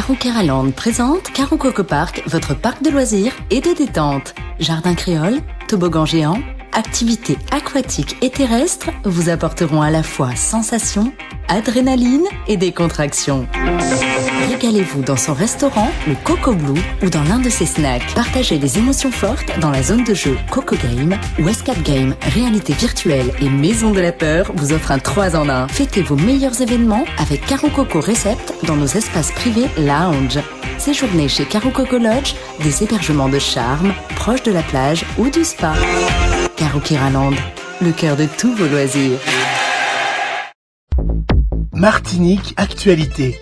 Keraland présente Karo Coco Park, votre parc de loisirs et de détente. Jardin créole, toboggan géant, activités aquatiques et terrestres vous apporteront à la fois sensations, adrénaline et décontraction. Régalez-vous dans son restaurant, le Coco Blue, ou dans l'un de ses snacks. Partagez des émotions fortes dans la zone de jeu Coco Game, où Escape Game, réalité virtuelle et maison de la peur vous offre un 3 en 1. Fêtez vos meilleurs événements avec Karo Coco Recept dans nos espaces privés lounge. Séjournez chez Karo Coco Lodge, des hébergements de charme, proches de la plage ou du spa. Keraland, le cœur de tous vos loisirs. Martinique Actualité.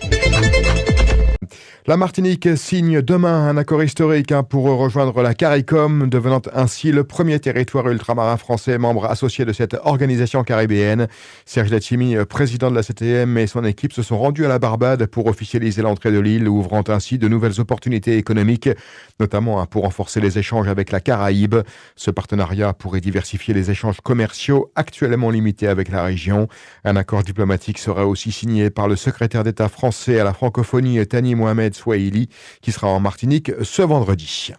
La Martinique signe demain un accord historique pour rejoindre la CARICOM, devenant ainsi le premier territoire ultramarin français membre associé de cette organisation caribéenne. Serge Letchimy, président de la CTM, et son équipe se sont rendus à la Barbade pour officialiser l'entrée de l'île, ouvrant ainsi de nouvelles opportunités économiques, notamment pour renforcer les échanges avec la Caraïbe. Ce partenariat pourrait diversifier les échanges commerciaux actuellement limités avec la région. Un accord diplomatique sera aussi signé par le secrétaire d'État français à la francophonie, Thani Mohamed Swahili, qui sera en Martinique ce vendredi.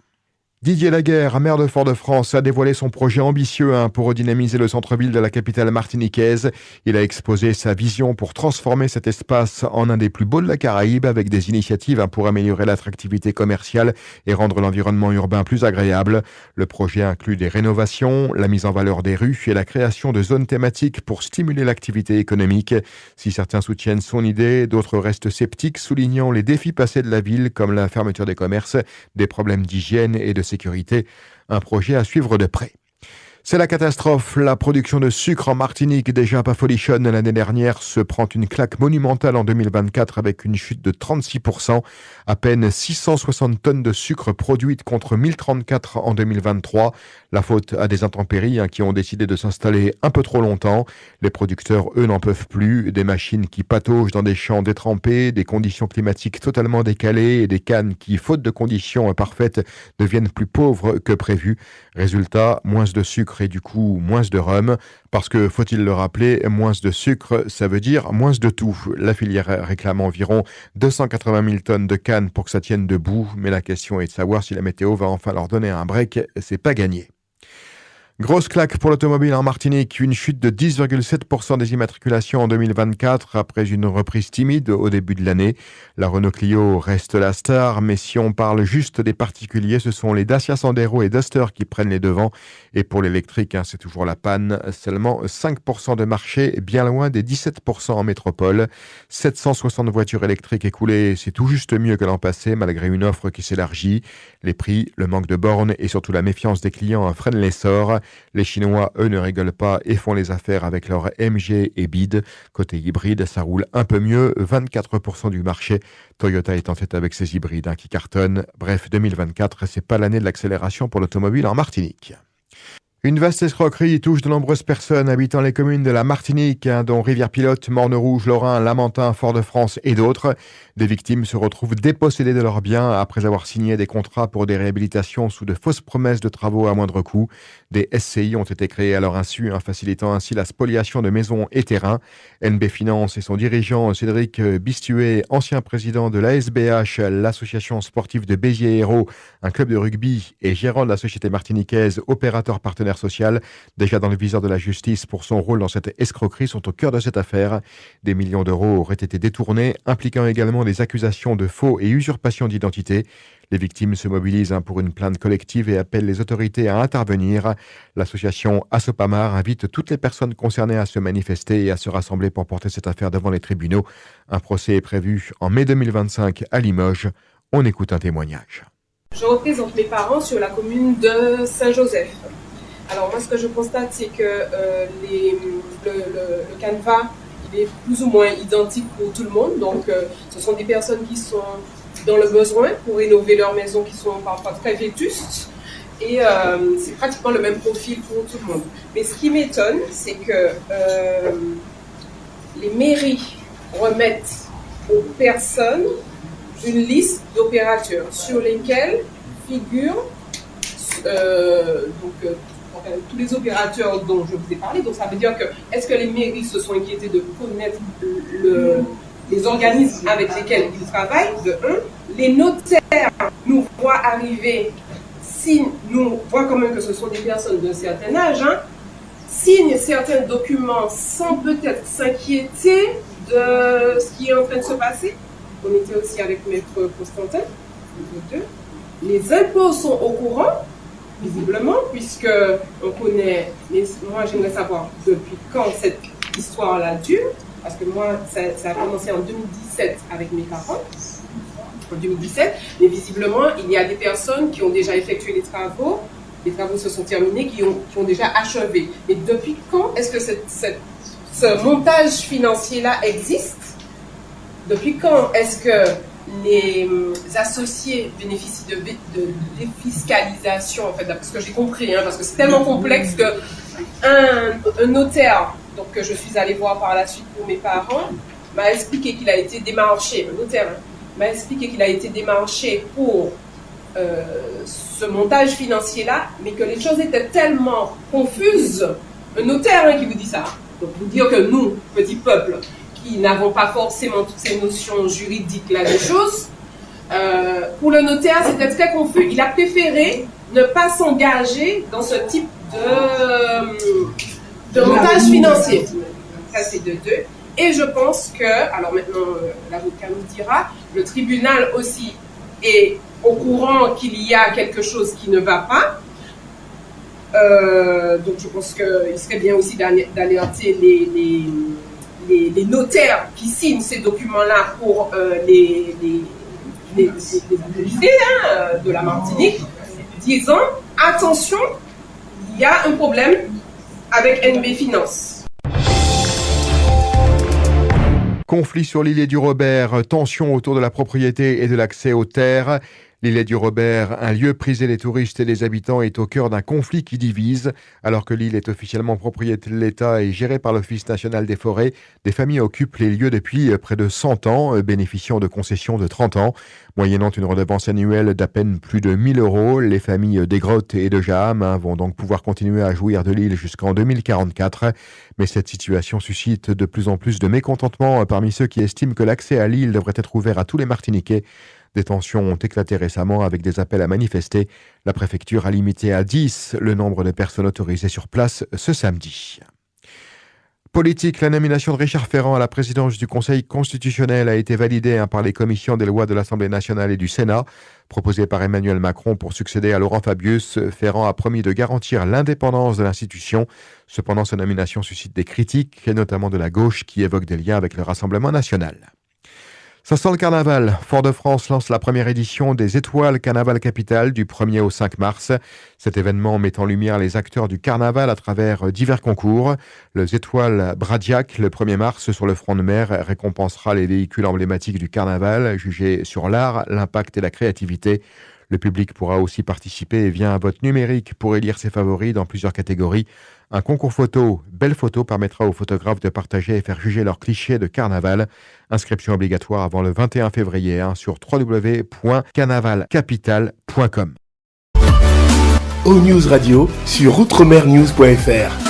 Didier Laguerre, maire de Fort-de-France, a dévoilé son projet ambitieux pour redynamiser le centre-ville de la capitale martiniquaise. Il a exposé sa vision pour transformer cet espace en un des plus beaux de la Caraïbe, avec des initiatives pour améliorer l'attractivité commerciale et rendre l'environnement urbain plus agréable. Le projet inclut des rénovations, la mise en valeur des rues et la création de zones thématiques pour stimuler l'activité économique. Si certains soutiennent son idée, d'autres restent sceptiques, soulignant les défis passés de la ville, comme la fermeture des commerces, des problèmes d'hygiène et de sécurité. Un projet à suivre de près. C'est la catastrophe. La production de sucre en Martinique, déjà pas folichonne l'année dernière, se prend une claque monumentale en 2024 avec une chute de 36%. À peine 660 tonnes de sucre produites contre 1034 en 2023. La faute à des intempéries qui ont décidé de s'installer un peu trop longtemps. Les producteurs, eux, n'en peuvent plus. Des machines qui pataugent dans des champs détrempés, des conditions climatiques totalement décalées et des cannes qui, faute de conditions parfaites, deviennent plus pauvres que prévu. Résultat, moins de sucre et du coup moins de rhum, parce que, faut-il le rappeler, moins de sucre, ça veut dire moins de tout. La filière réclame environ 280 000 tonnes de cannes pour que ça tienne debout, mais la question est de savoir si la météo va enfin leur donner un break. C'est pas gagné. Grosse claque pour l'automobile en Martinique, une chute de 10,7% des immatriculations en 2024 après une reprise timide au début de l'année. La Renault Clio reste la star, mais si on parle juste des particuliers, ce sont les Dacia Sandero et Duster qui prennent les devants. Et pour l'électrique, c'est toujours la panne, seulement 5% de marché, bien loin des 17% en métropole. 760 voitures électriques écoulées, c'est tout juste mieux que l'an passé, malgré une offre qui s'élargit. Les prix, le manque de bornes et surtout la méfiance des clients freinent l'essor. Les Chinois, eux, ne rigolent pas et font les affaires avec leur MG et BID. Côté hybride, ça roule un peu mieux, 24% du marché. Toyota est en tête avec ses hybrides qui cartonnent. Bref, 2024, c'est pas l'année de l'accélération pour l'automobile en Martinique. Une vaste escroquerie touche de nombreuses personnes habitant les communes de la Martinique, dont Rivière-Pilote, Morne-Rouge, Lorrain, Lamentin, Fort-de-France et d'autres. Des victimes se retrouvent dépossédées de leurs biens après avoir signé des contrats pour des réhabilitations sous de fausses promesses de travaux à moindre coût. Des SCI ont été créés à leur insu, facilitant ainsi la spoliation de maisons et terrains. NB Finance et son dirigeant Cédric Bistuet, ancien président de l'ASBH, l'association sportive de Béziers-Hérault, un club de rugby, et gérant de la société martiniquaise, opérateur partenaire social, déjà dans le viseur de la justice pour son rôle dans cette escroquerie, sont au cœur de cette affaire. Des millions d'euros auraient été détournés, impliquant également des accusations de faux et usurpation d'identité. Les victimes se mobilisent pour une plainte collective et appellent les autorités à intervenir. L'association Assopamar invite toutes les personnes concernées à se manifester et à se rassembler pour porter cette affaire devant les tribunaux. Un procès est prévu en mai 2025 à Limoges. On écoute un témoignage. Je représente mes parents sur la commune de Saint-Joseph. Alors moi, ce que je constate, c'est que le canevas, il est plus ou moins identique pour tout le monde. Donc, ce sont des personnes qui sont dans le besoin pour rénover leurs maisons qui sont parfois très vétustes. Et c'est pratiquement le même profil pour tout le monde. Mais ce qui m'étonne, c'est que les mairies remettent aux personnes une liste d'opérateurs sur lesquels figurent tous les opérateurs dont je vous ai parlé. Donc ça veut dire que, est-ce que les mairies se sont inquiétées de connaître les organismes avec lesquels ils travaillent, de un. Les notaires nous voient arriver, nous voient quand même que ce sont des personnes d'un certain âge, signent certains documents sans peut-être s'inquiéter de ce qui est en train de se passer. On était aussi avec Maître Constantin, les deux. Les impôts sont au courant, visiblement, puisque on connaît, mais moi j'aimerais savoir depuis quand cette histoire-là dure, parce que moi ça a commencé en 2017 avec mes parents, en 2017, mais visiblement il y a des personnes qui ont déjà effectué les travaux se sont terminés, qui ont déjà achevé. Mais depuis quand est-ce que ce montage financier-là existe? Depuis quand est-ce que les associés bénéficient de défiscalisation, en fait, d'après ce que j'ai compris, parce que c'est tellement complexe qu'un notaire, donc, que je suis allée voir par la suite pour mes parents, m'a expliqué qu'il a été démarché, un notaire, m'a expliqué qu'il a été démarché pour ce montage financier-là, mais que les choses étaient tellement confuses. Un notaire qui vous dit ça. Donc, vous dire que nous, petit peuple, qui n'avons pas forcément toutes ces notions juridiques-là des choses, pour le notaire, c'était très confus. Il a préféré ne pas s'engager dans ce type de montage financier. Ça, c'est de deux. Et je pense que, alors maintenant, l'avocat nous dira, le tribunal aussi est au courant qu'il y a quelque chose qui ne va pas. Donc je pense qu'il serait bien aussi d'alerter les notaires qui signent ces documents-là pour les autorités de la Martinique, disant attention, il y a un problème avec NB Finance. Conflit sur l'îlet du Robert, tension autour de la propriété et de l'accès aux terres. L'îlet du Robert, un lieu prisé des touristes et des habitants, est au cœur d'un conflit qui divise. Alors que l'île est officiellement propriété de l'État et gérée par l'Office national des forêts, des familles occupent les lieux depuis près de 100 ans, bénéficiant de concessions de 30 ans. Moyennant une redevance annuelle d'à peine plus de 1 000 €, les familles des Grottes et de Jaham vont donc pouvoir continuer à jouir de l'île jusqu'en 2044. Mais cette situation suscite de plus en plus de mécontentement parmi ceux qui estiment que l'accès à l'île devrait être ouvert à tous les Martiniquais. Des tensions ont éclaté récemment avec des appels à manifester. La préfecture a limité à 10 le nombre de personnes autorisées sur place ce samedi. Politique, la nomination de Richard Ferrand à la présidence du Conseil constitutionnel a été validée par les commissions des lois de l'Assemblée nationale et du Sénat. Proposé par Emmanuel Macron pour succéder à Laurent Fabius, Ferrand a promis de garantir l'indépendance de l'institution. Cependant, sa nomination suscite des critiques, notamment de la gauche, qui évoque des liens avec le Rassemblement national. Ça sent le carnaval. Fort-de-France lance la première édition des Étoiles Carnaval Capitale du 1er au 5 mars. Cet événement met en lumière les acteurs du carnaval à travers divers concours. Les Étoiles Bradiac, le 1er mars, sur le front de mer, récompensera les véhicules emblématiques du carnaval, jugés sur l'art, l'impact et la créativité. Le public pourra aussi participer via un vote numérique pour élire ses favoris dans plusieurs catégories. Un concours photo, Belle Photo, permettra aux photographes de partager et faire juger leurs clichés de carnaval. Inscription obligatoire avant le 21 février sur www.carnavalcapital.com. O-News Radio sur outremernews.fr.